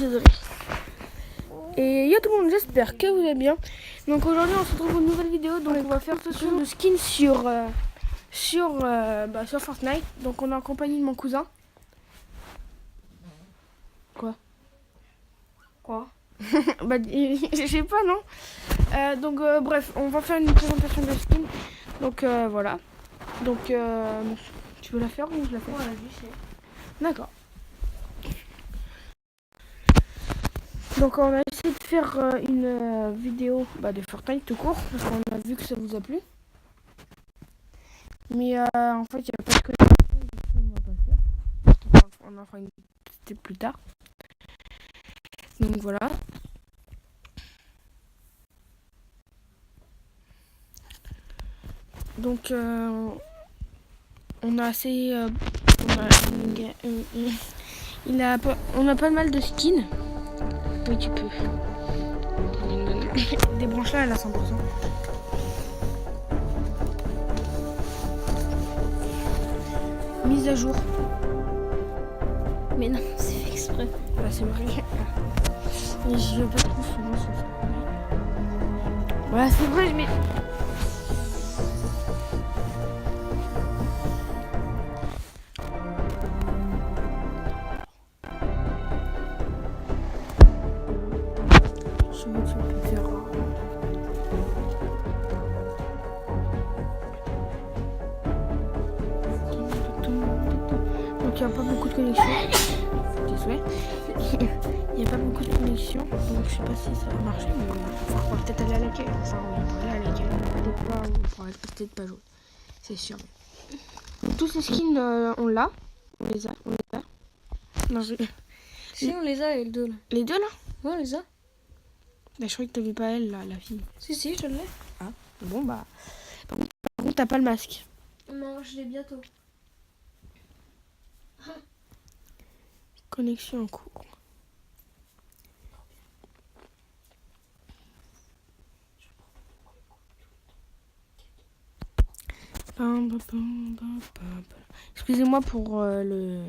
désolé. Et yo tout le monde, j'espère que vous allez bien. Donc aujourd'hui on se retrouve pour une nouvelle vidéo. Donc on va faire ce tour de skin sur Fortnite. Donc on est en compagnie de mon cousin. Quoi Bah je sais pas non. Bref, on va faire une présentation de skin. Donc voilà. Donc tu veux la faire ou je la fais? Ouais, je sais. D'accord. Donc on a essayé de faire une vidéo de Fortnite tout court parce qu'on a vu que ça vous a plu. Mais en fait il n'y a pas de connexion, du coup on va pas le faire. On en fera une petite plus tard. Donc voilà. Donc on a assez on a pas mal de skins. Oui tu peux. Débranche-la, elle a 100%. Mise à jour. Mais non, c'est fait exprès. Bah c'est vrai. Mais je veux pas trop souvent sur ça. Voilà, c'est vrai, mais... Je veux que ça peut faire... Donc il n'y a pas beaucoup de connexion. Désolé. Il n'y a pas beaucoup de connexion. Donc je sais pas si ça va marcher, mais on va peut-être aller à l'accueil. Enfin oui, on va aller à l'accueil. On va peut-être pas jouer. C'est sûr. Donc tous ces skins, on l'a. On les a. Non, Si, on les a, les deux là. Les deux là? Ouais, on les a. Bah, je croyais que t'avais pas elle là, la fille. Si, je l'ai. Ah, bon bah. Par contre, t'as pas le masque. Non, je l'ai bientôt. Connexion en cours. Excusez-moi pour le...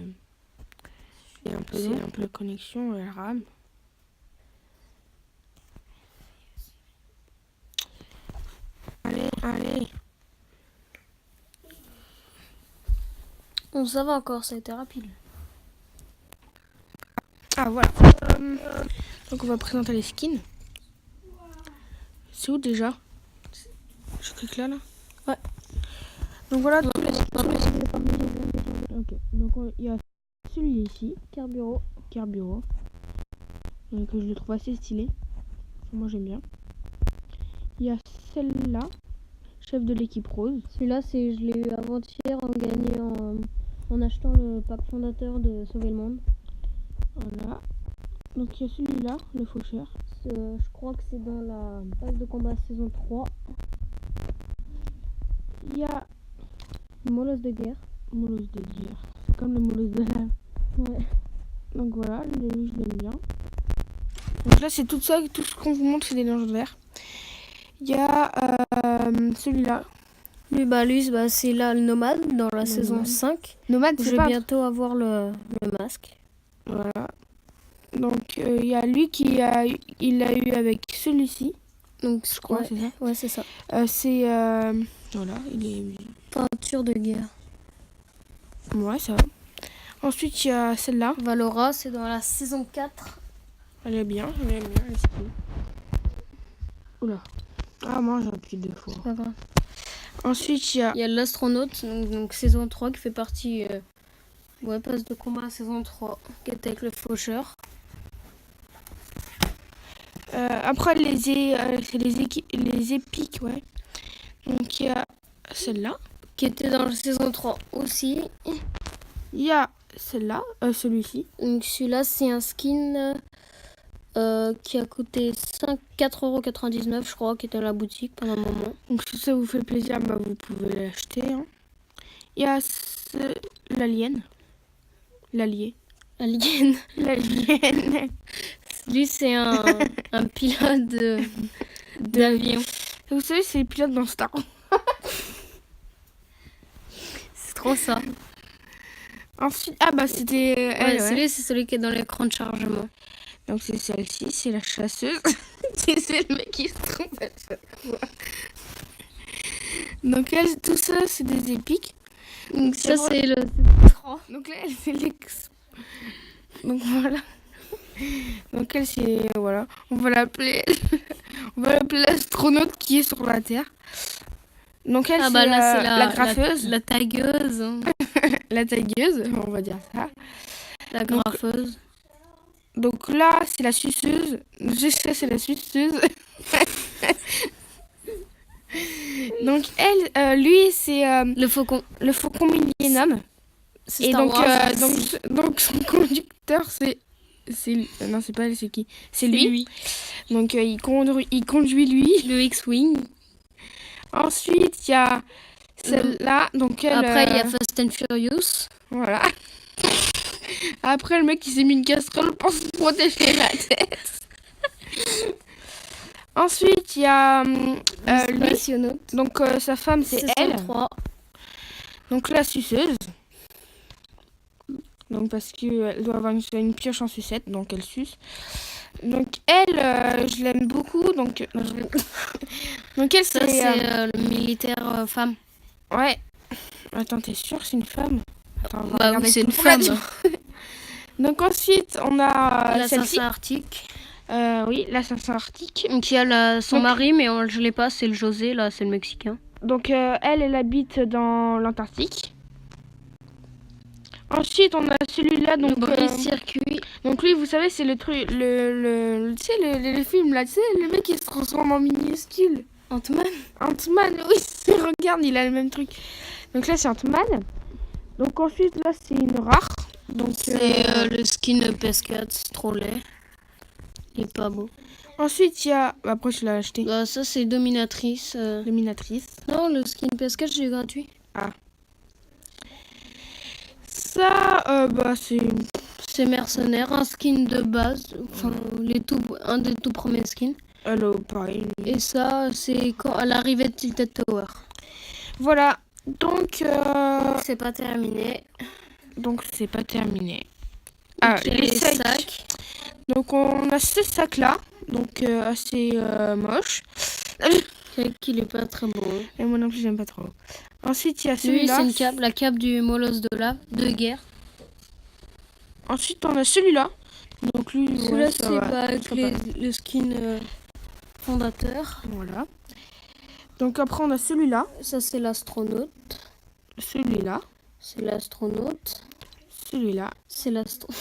C'est un peu la connexion, elle rame. Allez. On ça va encore, ça a été rapide. Ah voilà. Donc on va présenter les skins. C'est où déjà? Je clique là. Ouais. Donc voilà tous les skins. Ok. Donc il y a celui ici, Carburo. Donc je le trouve assez stylé. Moi j'aime bien. Il y a celle-là, chef de l'équipe rose. Celui-là, je l'ai eu avant-hier en gagnant en achetant le pack fondateur de Sauver le Monde. Voilà. Donc il y a celui-là, le faucheur. Je crois que c'est dans la passe de combat saison 3. Il y a Molosse de guerre. C'est comme le molosse de lave. Ouais. Donc voilà, lui je l'aime bien. Donc là c'est tout ça, tout ce qu'on vous montre c'est des linges verts. Il y a celui-là. Lui, c'est là le nomade dans la saison 5. Nomade, je vais bientôt avoir le masque. Voilà. Donc il y a lui il l'a eu avec celui-ci. Donc je crois c'est ça. Ouais, c'est ça. Voilà, il est peinture de guerre. Ouais, ça va. Ensuite, il y a celle-là. Valora, c'est dans la saison 4. Elle est bien, elle est bien. Oula. Ah, moi j'ai appuyé 2 fois. C'est pas grave. Ensuite, il y a l'astronaute, donc saison 3, qui fait partie passe de combat saison 3, qui est avec le faucheur. Après, c'est les épiques, ouais. Donc, il y a celle-là. Qui était dans la saison 3 aussi. Il y a celle-là, celui-ci. Donc, celui-là, c'est un skin qui a coûté 4,99 €, je crois, qui était à la boutique pendant un moment. Donc, si ça vous fait plaisir, vous pouvez l'acheter. Hein. Il y a l'alien. L'allié. L'alien. Lui, c'est un pilote d'avion. Vous savez, c'est les pilotes dans Star Wars. C'est trop ça. Ensuite, c'était... C'est celui qui est dans l'écran de chargement. Donc c'est celle-ci, c'est la chasseuse. C'est le mec qui se trompe à chaque fois. Donc elle, tout ça, c'est des épiques. Donc ça, c'est le 3. Donc là, elle, c'est l'ex. Donc voilà. Donc elle, c'est... voilà. On va l'appeler... on va l'appeler l'astronaute qui est sur la Terre. Donc elle, Là, c'est la graffeuse. La tagueuse. Hein. La tagueuse, on va dire ça. La graffeuse. Donc là, c'est la suceuse. Je sais, c'est la suceuse. Donc elle, lui, c'est Le faucon. le faucon millénium. C'est Et Star donc, Wars. donc son conducteur, c'est non, c'est pas elle, c'est qui? C'est lui. Donc il conduit lui. Le X-Wing. Ensuite, il y a celle-là. Donc elle, Après, il y a Fast and Furious. voilà. Après, le mec, il s'est mis une casserole pour se protéger la tête. Ensuite, il y a lui. Spationaute. Donc, sa femme, c'est elle. 3. Donc, la suceuse. Donc, parce qu'elle doit avoir une pioche en sucette. Donc, elle suce. Donc, elle, je l'aime beaucoup. Donc, donc elle, Ça, c'est... c'est le militaire femme. Ouais. Attends, t'es sûre, c'est une femme? Attends, on va Bah regarder oui, c'est une tout le femme. match. Donc, ensuite, on a celle-ci. L'assassin arctique. Oui, l'assassin arctique. Qui a son Donc- mari, mais je l'ai pas, c'est le José, là, c'est le Mexicain. Donc, elle habite dans l'Antarctique. Ensuite, on a celui-là. Donc, circuit. donc lui, vous savez, c'est le truc, tu sais, le film là, tu sais, le mec qui se transforme en minuscule. Ant-Man. Ant-Man, oui, regarde, il a le même truc. Donc là, c'est Ant-Man. Donc ensuite, là, c'est une rare. Donc C'est le skin PS4, c'est trop laid. Il est pas beau. ensuite, il y a... Après, je l'ai acheté. Bah, ça, c'est Dominatrice. Dominatrice. Non, le skin PS4, j'ai gratuit. Ça, bah, C'est Mercenaire, un skin de base. Enfin, un des tout premiers skins. alors, pareil. Et ça, c'est quand à l'arrivée de Tilted Tower. Voilà. Donc, C'est pas terminé. c'est pas terminé. Donc, il y a les les sacs. sacs. Donc, on a ce sac-là. Donc, assez moche. Qu'il est pas très beau. Et moi non plus, j'aime pas trop. Ensuite, il y a Lui, celui-là. c'est une cape, la cape du Molosse de guerre. Ensuite, on a celui-là. Donc, lui, Celui-là, ouais, ça c'est va, bah, avec ça va. le skin fondateur. Voilà. Donc, après, on a celui-là. Ça, c'est l'astronaute. Celui-là. C'est l'astronaute. Celui-là. C'est l'astronaute.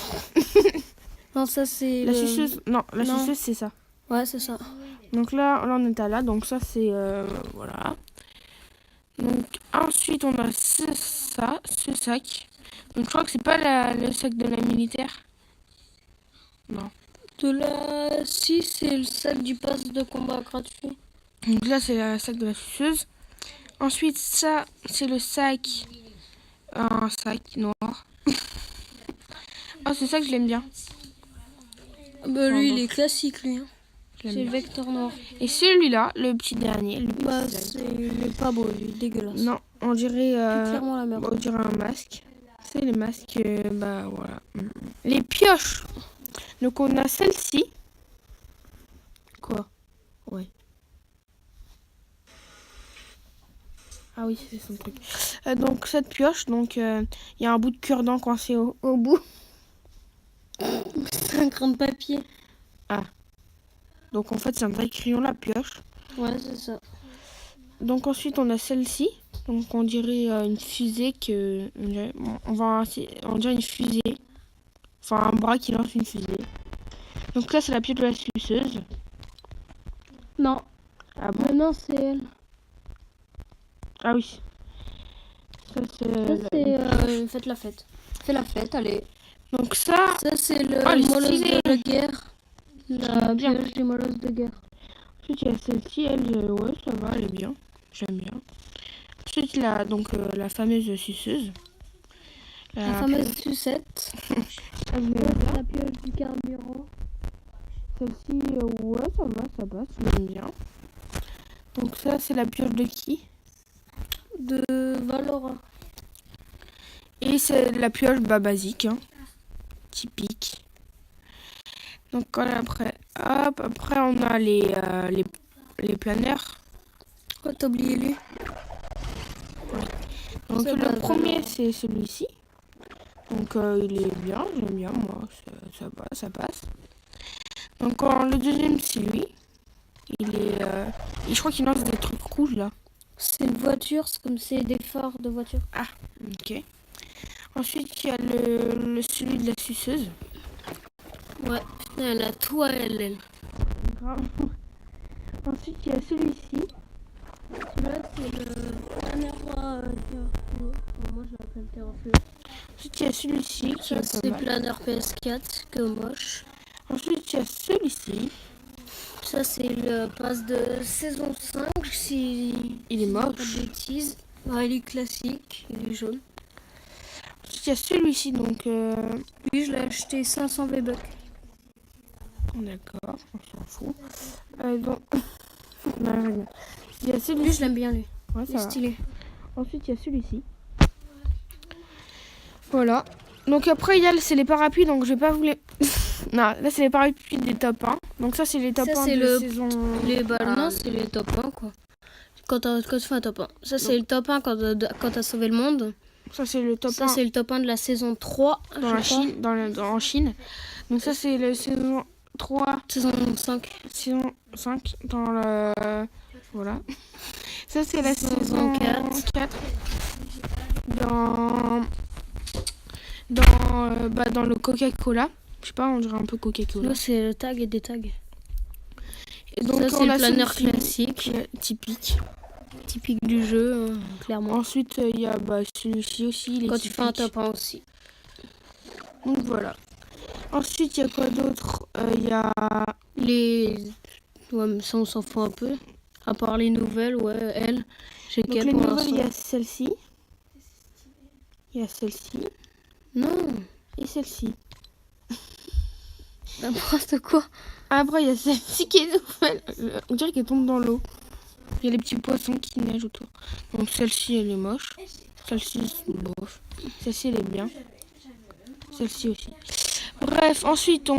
Non, ça, c'est La suceuse. Non, la Non. suceuse, c'est ça. Ouais, c'est ça. Donc là, on est à là. Donc, ça, c'est. Voilà. Donc, ensuite, on a ce sac. Donc, je crois que c'est pas le sac de la militaire. Non. De là, si, c'est le sac du pass de combat gratuit. Donc, là, c'est le sac de la suceuse. Ensuite, ça, c'est le sac. Un sac noir. Ah, ce sac, je l'aime bien. Bah, lui, il est classique, lui. Hein. Je l'aime C'est le bien. vecteur noir. Et celui-là, le petit dernier. Le petit Bah, sac. il est pas beau, lui, dégueulasse. Non, on dirait. C'est clairement la merde. On dirait un masque. C'est les masques, bah voilà. Les pioches. Donc on a celle-ci. Quoi? Ouais. Ah oui, c'est son truc. Donc cette pioche, donc il y a un bout de cure-dent coincé au bout. C'est un grain de papier. Donc en fait c'est un vrai crayon la pioche. Ouais, c'est ça. Donc ensuite on a celle-ci. Donc on dirait une fusée que... On dirait une fusée. Enfin un bras qui lance une fusée. Donc là c'est la pioche de la suceuse. Non. Ah bon? Maintenant, c'est elle. Ah oui. Ça c'est... Ça, c'est faites la fête. Fais la fête, allez. Donc ça... Ça, c'est le Oh, elle est molosse stylée. de guerre. La J'aime bien. pioche du molosse de guerre. Ensuite il y a celle-ci, elle, ouais ça va, elle est bien. J'aime bien. Ensuite là, donc la fameuse suceuse. La fameuse sucette. Elle me bien. La pioche du carburant. Celle-ci, ouais ça passe, j'aime bien. Donc ça c'est la pioche de qui? De Valora. Et c'est la pioche basique, hein. Typique. Donc après, hop, après on a les planeurs. Oh, t'as oublié lui. Donc Ça le va, premier c'est celui-ci. Donc il est bien, j'aime bien moi, ça va, ça passe. Donc le deuxième c'est lui. Il est, et je crois qu'il lance des trucs rouges là. C'est une voiture, c'est comme c'est des phares de voiture. Ah, ok. Ensuite il y a celui de la suceuse. Ouais, elle a tout à elle. Grave. Ensuite il y a celui-ci. Celui-là, c'est le dernier roi. Moi, je l'appelle Terrafleur. Ensuite il y a celui-ci qui Ça, est c'est pas mal. Planeur PS4, que moche. Ensuite il y a celui-ci. Ça, c'est le pass de saison 5, si Il est pas de moche. bêtises. Ouais, il est classique, il est jaune. Ensuite il y a celui-ci donc. Lui, je l'ai acheté 500 V-Bucks. D'accord, on s'en fout. Donc, non, il y a Lui, celui-ci. je l'aime bien, lui. Ouais, Il ça est va. stylé. Ensuite, il y a celui-ci. Voilà. Donc après, c'est les parapluies, donc je vais pas vous les... Non, là, c'est les parapluies des top 1. Donc ça, c'est les top Ça, 1 c'est de le- saison... Les balles, Ah, non, c'est les top 1, quoi. Quand tu fais un top 1. Ça, c'est le top 1 quand t'as sauvé le monde. ça, c'est le top Ça, 1 c'est le top 1 de la saison 3. dans la Chine, en Chine. Donc ça, c'est la saison 3, Saison 5. saison 5 dans le... Voilà. Ça, c'est la saison 4 dans le Coca-Cola. Je sais pas, on dirait un peu Coca-Cola. Là, c'est le tag et des tags. Et donc, Ça, c'est on le a planeur celui-ci, classique. typique. Typique du jeu, clairement. Ensuite, il y a celui-ci aussi. Il est Quand tu fais un typique. top 1 aussi. Donc voilà. Ensuite, il y a quoi d'autre? Il y a... Ouais, mais ça, on s'en fout un peu. À part les nouvelles, ouais, elle. J'ai Donc qu'elle les pour nouvelles, il y a l'instant. celle-ci. Il y a celle-ci. Non, Et celle-ci. n'importe quoi. Après, il y a celle-ci qui est nouvelle. On dirait qu'elle tombe dans l'eau. Il y a les petits poissons qui nagent autour. Donc celle-ci, elle est moche. Celle-ci, bof. Celle-ci, elle est bien. Celle-ci aussi. Bref, ensuite,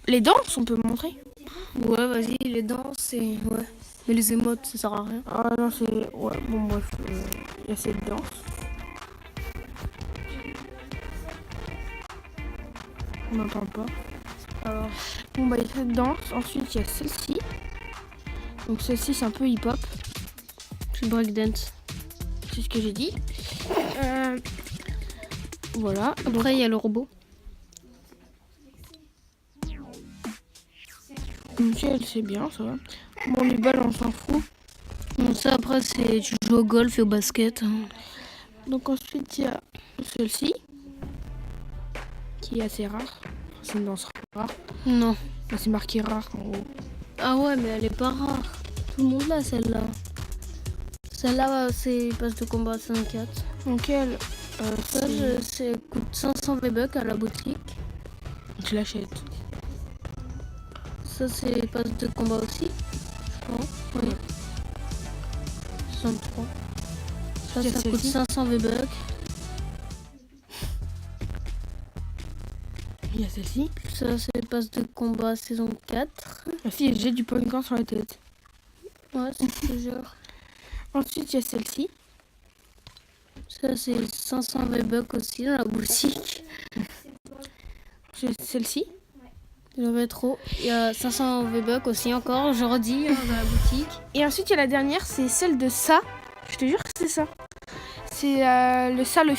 les danses, on peut montrer. Ouais, vas-y, les danses, c'est... Ouais. Mais les émotes, ça sert à rien. Ah non, c'est... Ouais, bon, bref. Il y a cette danse. On n'entend pas. Alors, Bon, bah, il y a cette danse. Ensuite, il y a celle-ci. Donc, celle-ci, c'est un peu hip-hop. c'est breakdance. C'est ce que j'ai dit. Voilà. Donc, Après, il y a le robot. elle, c'est bien, ça va. Bon, les balles, on s'en fout. Bon, ça, après, c'est... Tu joues au golf et au basket. Donc, ensuite, il y a celle-ci. Qui est assez rare. C'est une danse rare. Non. Là, c'est marqué rare, en haut. Ah ouais, mais elle est pas rare. Tout le monde l'a, celle-là. Celle-là, c'est passe de combat 54. Donc, elle... Ça, c'est coûte 500 V-Bucks à la boutique. je l'achète. Ça, c'est passe de combat aussi. Je crois. Oui. 63. Ça, C'est ça coûte celle-ci. 500 V-Bucks. Il y a celle-ci. Ça, c'est passe de combat saison 4. Ah si, j'ai du pognon sur la tête. Ouais, c'est toujours. Ensuite, il y a celle-ci. Ça, c'est 500 V-Bucks aussi dans la boutique. J'ai celle-ci. Le rétro. Il y a 500 V-Bucks aussi encore aujourd'hui dans la boutique. Et ensuite, il y a la dernière, c'est celle de ça. Je te jure que c'est ça. C'est le film.